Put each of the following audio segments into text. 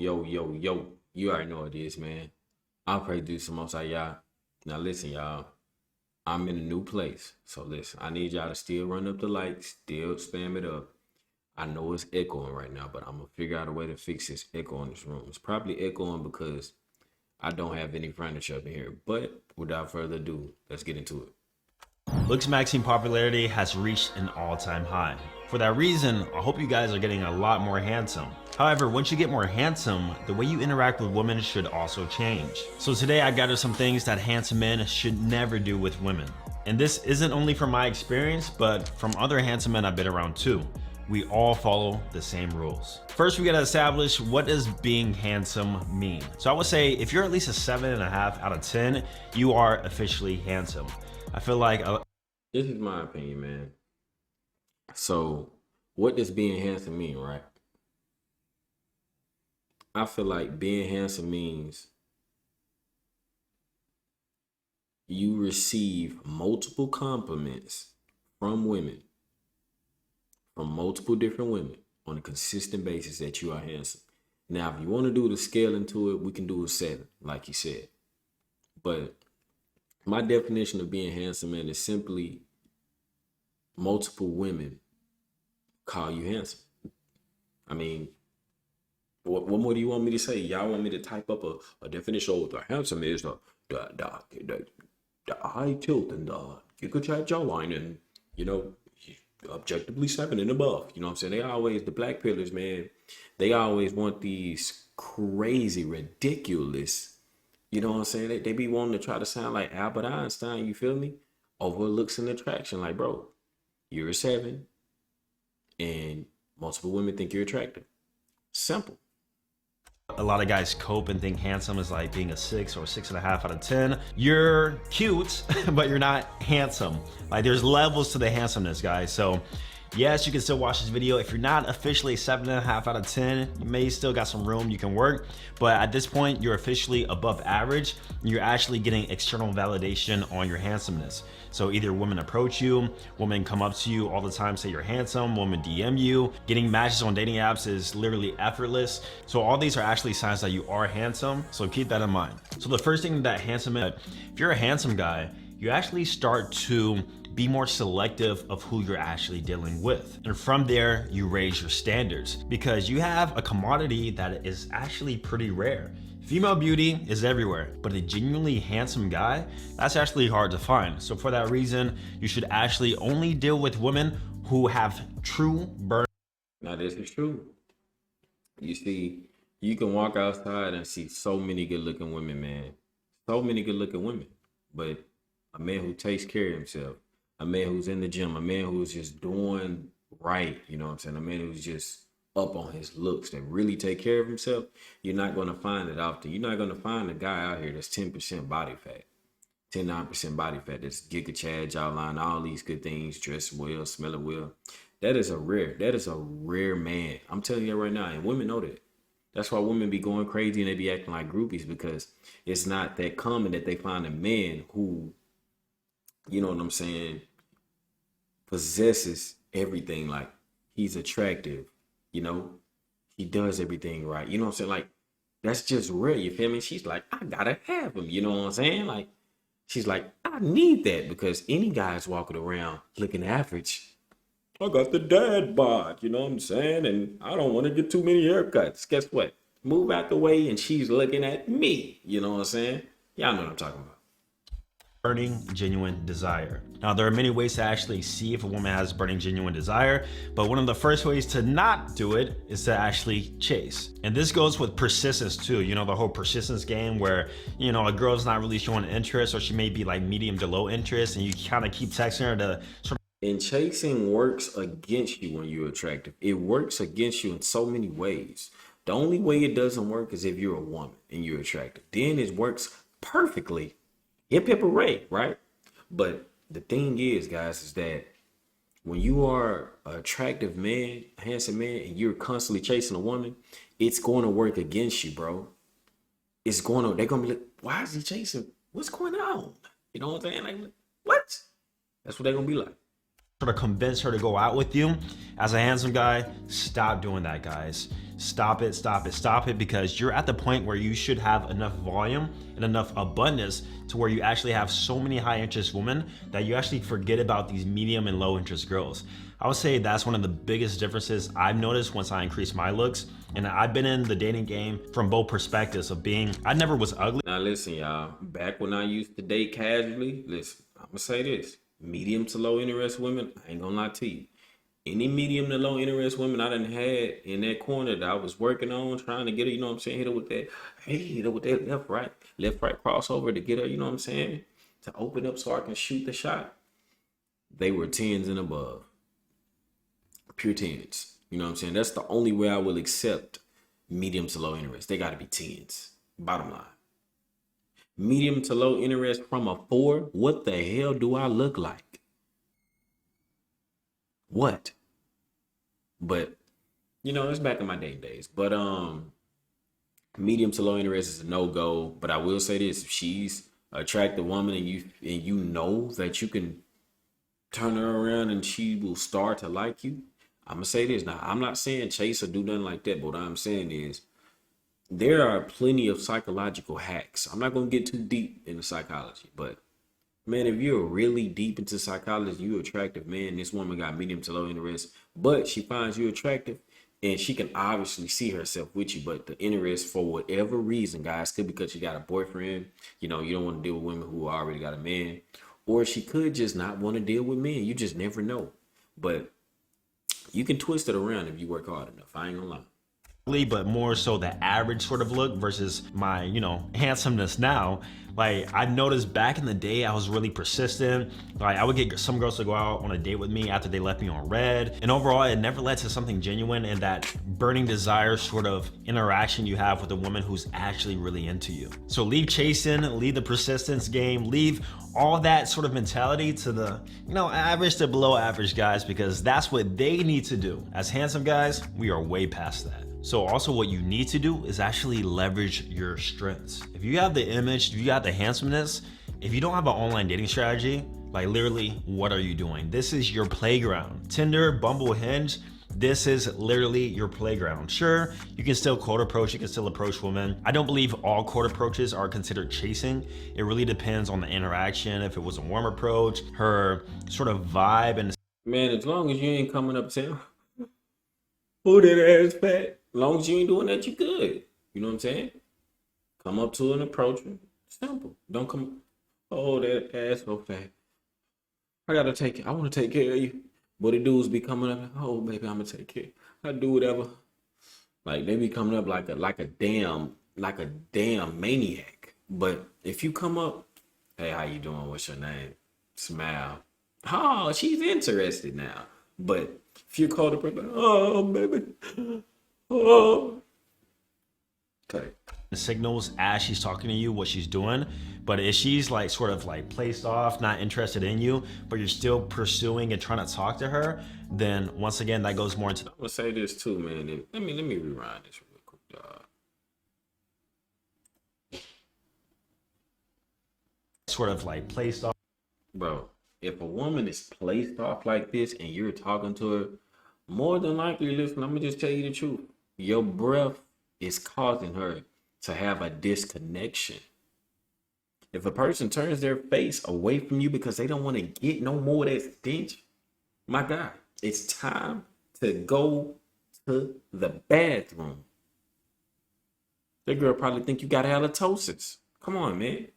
Yo. You already know what it is, man. I'll pray to do some most of y'all. Now listen, y'all. I'm in a new place. So listen, I need y'all to still run up the likes, still spam it up. I know it's echoing right now, but I'm gonna figure out a way to fix this echo in this room. It's probably echoing because I don't have any furniture up in here. But without further ado, let's get into it. Looks magazine popularity has reached an all-time high. For that reason, I hope you guys are getting a lot more handsome. However, once you get more handsome, the way you interact with women should also change. So today I gathered some things that handsome men should never do with women. And this isn't only from my experience, but from other handsome men I've been around too. We all follow the same rules. First, we gotta establish what does being handsome mean. So I would say if you're at least a 7.5 out of 10, you are officially handsome. I feel like This is my opinion, man. So, what does being handsome mean, right? I feel like being handsome means you receive multiple compliments from women, from multiple different women on a consistent basis that you are handsome. Now, if you want to do the scale into it, we can do a 7, like you said. But my definition of being handsome, man, is simply multiple women call you handsome. I mean, what more do you want me to say? Y'all want me to type up a definition of the handsome is the high tilt and you could chat jawline and, you know, objectively 7 and above. You know what I'm saying? They always, the black pillars, man, they always want these crazy, ridiculous, you know what I'm saying? They be wanting to try to sound like Albert Einstein, you feel me? Over looks and attraction. Like, bro, you're a 7 and multiple women think you're attractive. Simple. a lot of guys cope and think handsome is like being a 6 or 6.5 out of 10. You're cute, but you're not handsome. Like there's levels to the handsomeness, guys. So yes, you can still watch this video. If you're not officially 7.5 out of 10, you may still got some room you can work. But at this point, you're officially above average. You're actually getting external validation on your handsomeness. So either women approach you, women come up to you all the time, say you're handsome, women DM you. Getting matches on dating apps is literally effortless. So all these are actually signs that you are handsome. So keep that in mind. So the first thing that handsome is, if you're a handsome guy, you actually start to be more selective of who you're actually dealing with. And from there, you raise your standards because you have a commodity that is actually pretty rare. Female beauty is everywhere, but a genuinely handsome guy, that's actually hard to find. So for that reason, you should actually only deal with women who have true burn. Now this is true. You see, you can walk outside and see so many good looking women, man. So many good looking women. But a man who takes care of himself, a man who's in the gym, a man who's just doing right, you know what I'm saying? A man who's just up on his looks, that really take care of himself, you're not going to find it often. You're not going to find a guy out here that's 10% body fat, 9% body fat, that's giga chad, jawline, all these good things, dress well, smelling well. That is a rare man. I'm telling you right now, and women know that. That's why women be going crazy and they be acting like groupies, because it's not that common that they find a man who, you know what I'm saying, possesses everything. Like, he's attractive, you know, he does everything right, you know what I'm saying? Like, that's just rare, you feel me? She's like, I gotta have him, you know what I'm saying? Like, she's like, I need that, because any guy's walking around looking average, I got the dad bod, you know what I'm saying? And I don't want to get too many haircuts. Guess what? Move out the way and she's looking at me, you know what I'm saying? Y'all know what I'm talking about. Burning genuine desire. Now, there are many ways to actually see if a woman has burning genuine desire, but one of the first ways to not do it is to actually chase. And this goes with persistence too. You know, the whole persistence game where, you know, a girl's not really showing interest, or she may be like medium to low interest, and you kind of keep texting her to sort of. And chasing works against you when you're attractive. It works against you in so many ways. The only way it doesn't work is if you're a woman and you're attractive. Then it works perfectly. Hip hip hooray, right? But the thing is, guys, is that when you are an attractive man, a handsome man, and you're constantly chasing a woman, it's going to work against you, bro. It's going to, they're going to be like, why is he chasing? What's going on? You know what I'm saying? Like, what? That's what they're going to be like. sort of convince her to go out with you. As a handsome guy, stop doing that, guys. Stop it, stop it, stop it, because you're at the point where you should have enough volume and enough abundance to where you actually have so many high interest women that you actually forget about these medium and low interest girls. I would say that's one of the biggest differences I've noticed once I increased my looks. And I've been in the dating game from both perspectives of being, I never was ugly. Now listen, y'all, back when I used to date casually, listen, I'm gonna say this. Medium to low interest women, I ain't gonna lie to you. Any medium to low interest women I done had in that corner that I was working on, trying to get her, you know what I'm saying, hit her with that, hey, hit her with that left, right crossover to get her, you know what I'm saying, to open up so I can shoot the shot. They were 10s and above. Pure 10s. You know what I'm saying? That's the only way I will accept medium to low interest. They gotta be 10s. Bottom line. Medium to low interest from a 4, what the hell do I look like? What? But, you know, it's back in my dating days. But medium to low interest is a no-go. But I will say this, if she's an attractive woman and you know that you can turn her around and she will start to like you, I'm gonna say this. Now, I'm not saying chase or do nothing like that, but what I'm saying is there are plenty of psychological hacks. I'm not gonna get too deep into psychology, but man, if you're really deep into psychology, you're attractive, man. This woman got medium to low interest, but she finds you attractive and she can obviously see herself with you. But the interest, for whatever reason, guys, could be because she got a boyfriend. You know, you don't want to deal with women who already got a man, or she could just not want to deal with men. You just never know. But you can twist it around if you work hard enough. I ain't gonna lie. But more so the average sort of look versus my, you know, handsomeness now. Like, I've noticed back in the day, I was really persistent. Like, I would get some girls to go out on a date with me after they left me on red. And overall, it never led to something genuine and that burning desire sort of interaction you have with a woman who's actually really into you. So leave chasing, leave the persistence game, leave all that sort of mentality to the, you know, average to below average guys, because that's what they need to do. As handsome guys, we are way past that. So also what you need to do is actually leverage your strengths. If you have the image, if you got the handsomeness, if you don't have an online dating strategy, like literally, what are you doing? This is your playground. Tinder, Bumble, Hinge, this is literally your playground. Sure, you can still cold approach, you can still approach women. I don't believe all cold approaches are considered chasing. It really depends on the interaction. If it was a warm approach, her sort of vibe, and Man, as long as you ain't coming up saying, "Oh, that ass fat." As long as you ain't doing that, you good. You know what I'm saying? Come up to an approach. Simple. Don't come. Oh, that ass so fat. I gotta take it. I want to take care of you. But the dudes be coming up. Oh, baby, I'm gonna take care. I do whatever. Like they be coming up like a damn maniac. But if you come up, hey, how you doing? What's your name? Smile. Oh, she's interested now. But if you call the person, oh, baby. Oh. Okay. the signals as she's talking to you what she's doing. But if she's like sort of like placed off, not interested in you, but you're still pursuing and trying to talk to her, then once again that goes more into I'm gonna say this too, man. Let me rewind this real quick, dog. sort of like placed off. Bro, if a woman is placed off like this and you're talking to her, more than likely, listen, I'm gonna just tell you the truth. Your breath is causing her to have a disconnection. If a person turns their face away from you because they don't want to get no more of that stench, my God, it's time to go to the bathroom. That girl probably think you got halitosis. Come on, man.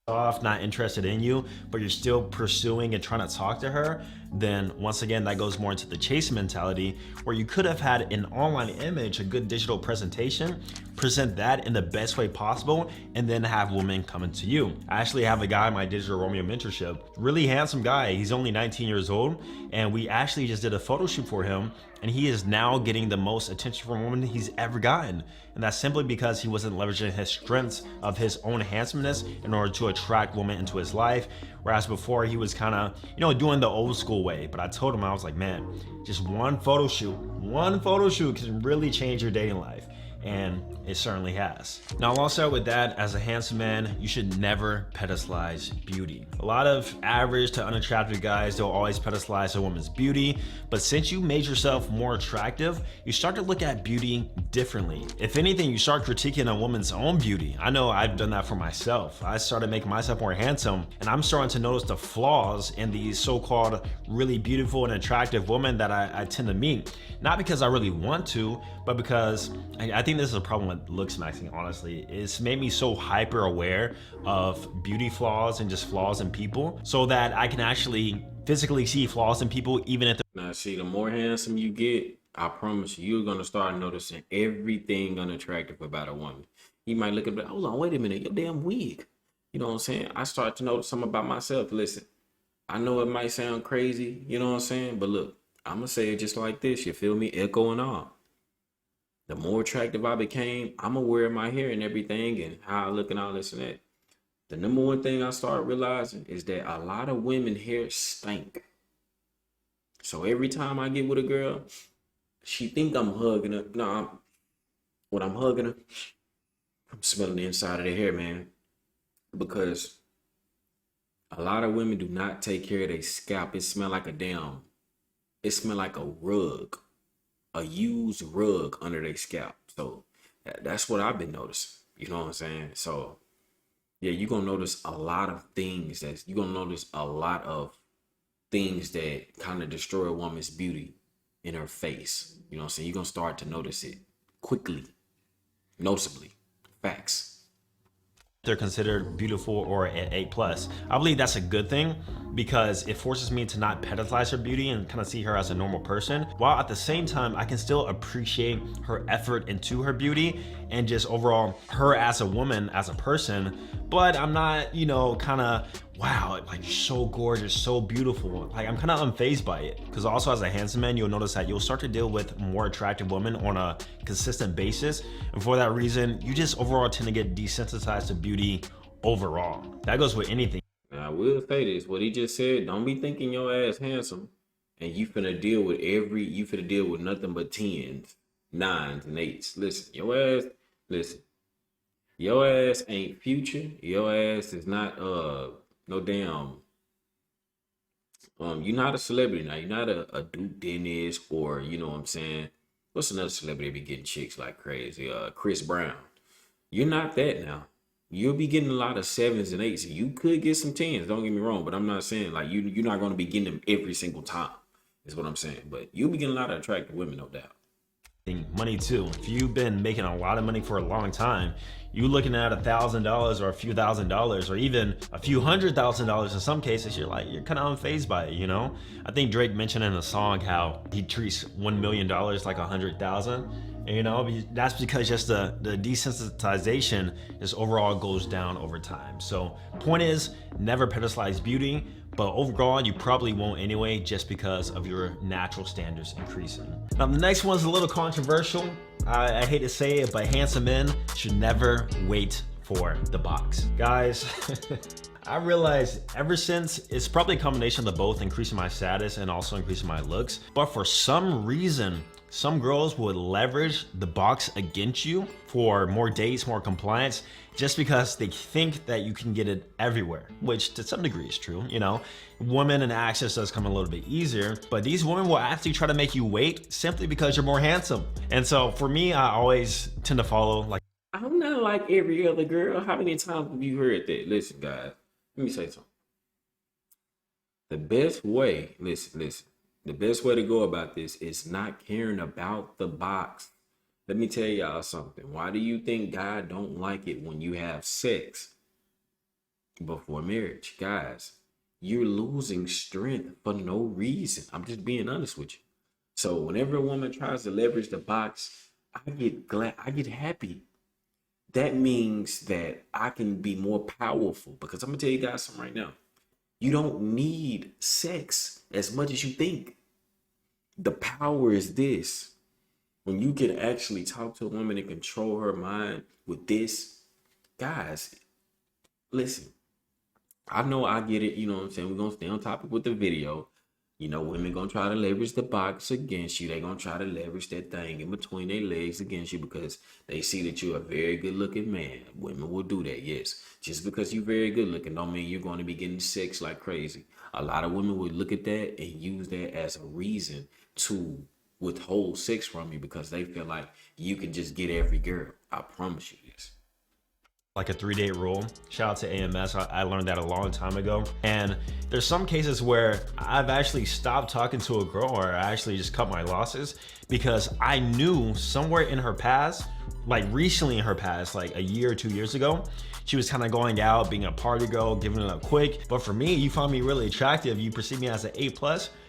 Off, not interested in you, but you're still pursuing and trying to talk to her, then once again that goes more into the chase mentality, where you could have had an online image, a good digital presentation, present that in the best way possible, and then have women coming to you. I actually have a guy in my digital Romeo mentorship, really handsome guy. He's only 19 years old, and we actually just did a photo shoot for him, and he is now getting the most attention from women he's ever gotten. And that's simply because he wasn't leveraging his strengths of his own handsomeness in order to attract women into his life. Whereas before he was kind of, doing the old school way. But I told him, I was like, man, just one photo shoot can really change your dating life. and it certainly has. Now, I'll start with that. As a handsome man, you should never pedestalize beauty. A lot of average to unattractive guys, they'll always pedestalize a woman's beauty, but since you made yourself more attractive, you start to look at beauty differently. If anything, you start critiquing a woman's own beauty. I know I've done that for myself. I started making myself more handsome, and I'm starting to notice the flaws in these so-called really beautiful and attractive women that I tend to meet. Not because I really want to, but because I think this is a problem with looks maxing, honestly. It's made me so hyper aware of beauty flaws and just flaws in people, so that I can actually physically see flaws in people, even if Now, see, the more handsome you get, I promise you, you're gonna start noticing everything unattractive about a woman. You might look at it, hold on, wait a minute, your damn wig. You know what I'm saying? I start to notice something about myself. Listen, I know it might sound crazy, you know what I'm saying? But look, I'm gonna say it just like this, you feel me? Echo and all. The more attractive I became, I'm aware of my hair and everything and how I look and all this and that. The number one thing I started realizing is that a lot of women hair stink. So every time I get with a girl, she think I'm hugging her. No, when I'm hugging her, I'm smelling the inside of their hair, man. Because a lot of women do not take care of their scalp. It smell like it smell like a rug, a used rug under their scalp. So that's what I've been noticing. You know what I'm saying? So yeah, you're gonna notice a lot of things that kind of destroy a woman's beauty in her face. You know what I'm saying? You're gonna start to notice it quickly, noticeably. Facts. they're considered beautiful or an A+. I believe that's a good thing because it forces me to not pedestalize her beauty and kind of see her as a normal person, while at the same time I can still appreciate her effort into her beauty and just overall her as a woman, as a person. But I'm not, kind of, wow, like so gorgeous, so beautiful. Like I'm kind of unfazed by it. Because also as a handsome man, you'll notice that you'll start to deal with more attractive women on a consistent basis. And for that reason, you just overall tend to get desensitized to beauty overall. That goes with anything. Now, I will say this, what he just said, don't be thinking your ass handsome and you finna deal with nothing but 10s, 9s, and 8s. Listen, your ass ain't Future. Your ass is not no damn you're not a celebrity now. You're not a Duke Dennis or you know what I'm saying. What's another celebrity be getting chicks like crazy? Chris Brown. You're not that now. You'll be getting a lot of 7s and 8s. You could get some 10s, don't get me wrong, but I'm not saying like you're not gonna be getting them every single time, is what I'm saying. But you'll be getting a lot of attractive women, no doubt. Money too. If you've been making a lot of money for a long time, you looking at $1,000 or a few $1,000s or even a few $100,000 in some cases, you're kind of unfazed by it, I think Drake mentioned in a song how he treats $1 million like 100,000. That's because just the desensitization just overall goes down over time. So point is, never pedestalize beauty, but overall you probably won't anyway, just because of your natural standards increasing. Now the next one's a little controversial. I hate to say it, but handsome men should never wait for the box. Guys, I realized ever since it's probably a combination of the both, increasing my status and also increasing my looks, but for some reason, some girls would leverage the box against you for more dates, more compliance, just because they think that you can get it everywhere, which to some degree is true, Women and access does come a little bit easier, but these women will actually try to make you wait simply because you're more handsome. And so for me, I always tend to follow like, I'm not like every other girl. How many times have you heard that? Listen, guys, let me say something. The best way, listen. The best way to go about this is not caring about the box. Let me tell y'all something. Why do you think God don't like it when you have sex before marriage? Guys, you're losing strength for no reason. I'm just being honest with you. So whenever a woman tries to leverage the box, I get happy. That means that I can be more powerful, because I'm gonna tell you guys something right now. You don't need sex as much as you think. The power is this. When you can actually talk to a woman and control her mind with this, guys, listen, I know I get it, you know what I'm saying? We're gonna stay on topic with the video. You know, women gonna try to leverage the box against you. They gonna try to leverage that thing in between their legs against you because they see that you're a very good looking man. Women will do that, yes. Just because you're very good looking don't mean you're going to be getting sex like crazy. A lot of women would look at that and use that as a reason to withhold sex from you because they feel like you can just get every girl. I promise you this. Like a 3-date rule. Shout out to AMS. I learned that a long time ago. And there's some cases where I've actually stopped talking to a girl, or I actually just cut my losses because I knew somewhere in her past, like recently in her past, like a year or 2 years ago, she was kind of going out, being a party girl, giving it up quick. But for me, you find me really attractive. You perceive me as an A+,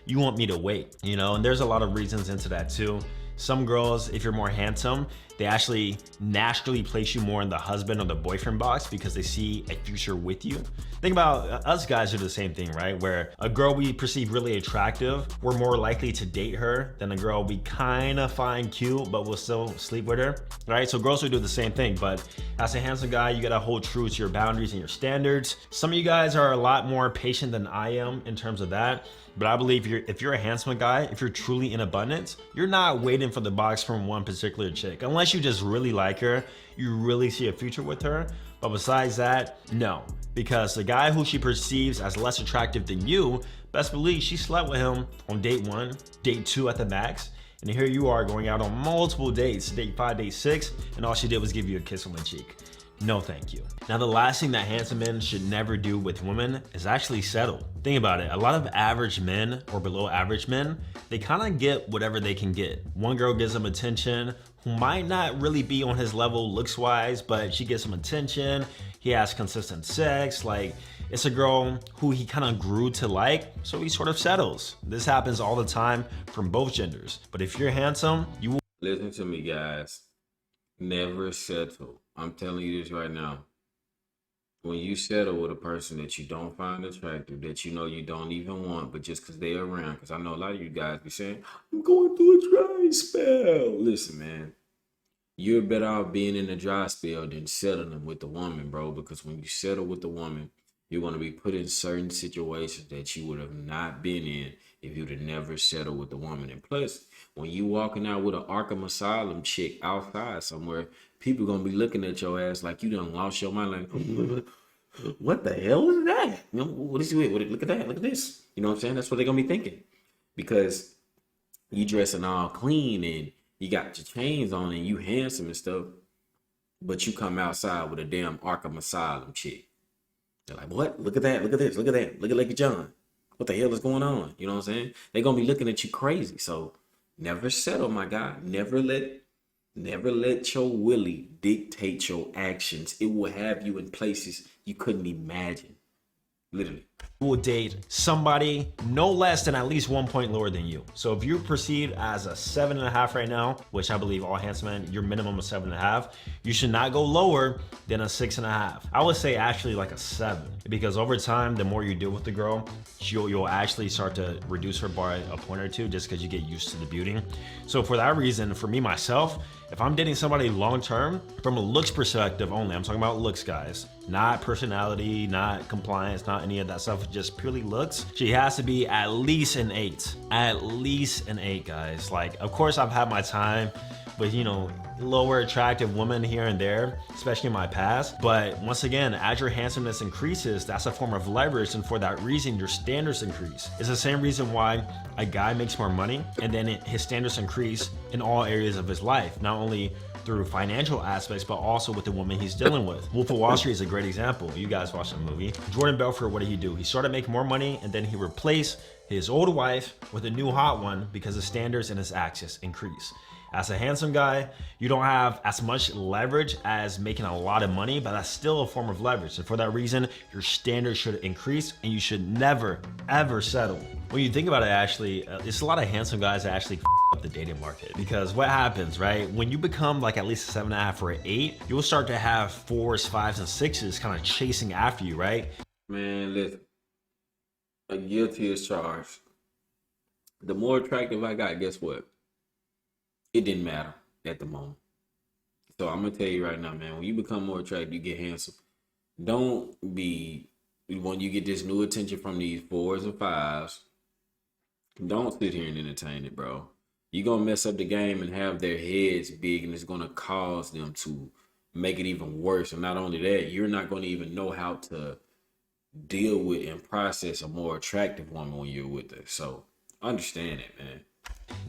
you want me to wait, you know? And there's a lot of reasons into that too. Some girls, if you're more handsome, they actually naturally place you more in the husband or the boyfriend box because they see a future with you. Think about us guys do the same thing, right? Where a girl we perceive really attractive, we're more likely to date her than a girl we kind of find cute, but we'll still sleep with her, right? So girls will do the same thing, but as a handsome guy, you gotta hold true to your boundaries and your standards. Some of you guys are a lot more patient than I am in terms of that. But I believe if you're a handsome guy, if you're truly in abundance, you're not waiting for the box from one particular chick. Unless you just really like her, you really see a future with her. But besides that, no. Because the guy who she perceives as less attractive than you, best believe she slept with him on date 1, date 2 at the max. And here you are going out on multiple dates, date 5, date 6, and all she did was give you a kiss on the cheek. No thank you. Now the last thing that handsome men should never do with women is actually settle. Think about it, a lot of average men or below average men, they kind of get whatever they can get. One girl gives him attention who might not really be on his level looks wise, but she gives him attention, he has consistent sex, like it's a girl who he kind of grew to like, so he sort of settles. This happens all the time from both genders. But if you're handsome, you will— Listen to me, guys. Never settle. I'm telling you this right now. When you settle with a person that you don't find attractive, that you know you don't even want, but just because they're around, because I know a lot of you guys be saying, I'm going through a dry spell. Listen, man, you're better off being in a dry spell than settling with the woman, bro, because when you settle with the woman, you're going to be put in certain situations that you would have not been in if you'd have never settled with the woman. And plus, when you walking out with an Arkham Asylum chick outside somewhere, people gonna be looking at your ass like you done lost your mind. Like, what the hell is that? You know, what is it? Look at that. Look at this. You know what I'm saying? That's what they're gonna be thinking, because you dressing all clean and you got your chains on and you handsome and stuff, but you come outside with a damn Arkham Asylum chick. They're like, what? Look at that. Look at this. Look at that. Look at Lucky John. What the hell is going on? You know what I'm saying? They're gonna be looking at you crazy. So never settle, my guy. Never let your willy dictate your actions. It will have you in places you couldn't imagine. Literally. You will date somebody no less than at least 1 point lower than you. So if you're perceived as a 7.5 right now, which I believe all handsome men, your minimum is 7.5, you should not go lower than a 6.5. I would say actually like a 7, because over time, the more you deal with the girl, you'll actually start to reduce her by a point or two just because you get used to the beauty. So for that reason, for me, myself, if I'm dating somebody long-term, from a looks perspective only, I'm talking about looks, guys, not personality, not compliance, not any of that stuff, just purely looks, she has to be at least an 8. At least an 8, guys. Like, of course, I've had my time with, you know, lower attractive women here and there, especially in my past. But once again, as your handsomeness increases, that's a form of leverage. And for that reason, your standards increase. It's the same reason why a guy makes more money and then his standards increase in all areas of his life, not only through financial aspects, but also with the woman he's dealing with. Wolf of Wall Street is a great example. You guys watched the movie. Jordan Belfort, what did he do? He started making more money and then he replaced his old wife with a new hot one because the standards and his access increase. As a handsome guy, you don't have as much leverage as making a lot of money, but that's still a form of leverage. And for that reason, your standards should increase and you should never, ever settle. When you think about it, actually, it's a lot of handsome guys that actually up the dating market. Because what happens, right? When you become like at least a 7.5 or an 8, you'll start to have 4s, 5s, and 6s kind of chasing after you, right? Man, listen, a guilty as charged. The more attractive I got, guess what? It didn't matter at the moment. So I'm gonna tell you right now, man, when you become more attractive, you get handsome. Don't be, when you get this new attention from these 4s and 5s, Don't sit here and entertain it, bro. You're gonna mess up the game and have their heads big, and it's gonna cause them to make it even worse. And not only that, you're not gonna even know how to deal with and process a more attractive woman when you're with her. So understand it, man.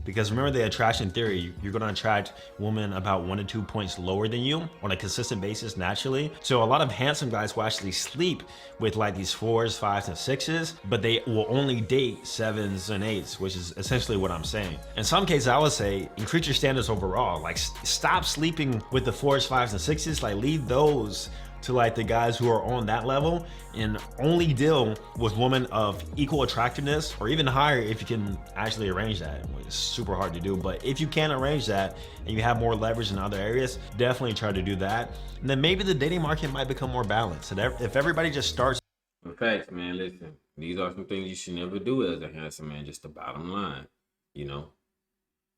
Because remember the attraction theory, you're gonna attract women about 1 to 2 points lower than you on a consistent basis naturally. So a lot of handsome guys will actually sleep with like these 4s, 5s, and 6s, but they will only date 7s and 8s, which is essentially what I'm saying. In some cases, I would say increase your standards overall. Like stop sleeping with the 4s, 5s, and 6s, like leave those to like the guys who are on that level and only deal with women of equal attractiveness or even higher if you can actually arrange that. It's super hard to do, but if you can arrange that and you have more leverage in other areas, definitely try to do that. And then maybe the dating market might become more balanced. And if everybody just starts. In fact, man, listen, these are some things you should never do as a handsome man, just the bottom line, you know.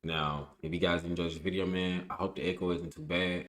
Now, if you guys enjoyed this video, man, I hope the echo isn't too bad.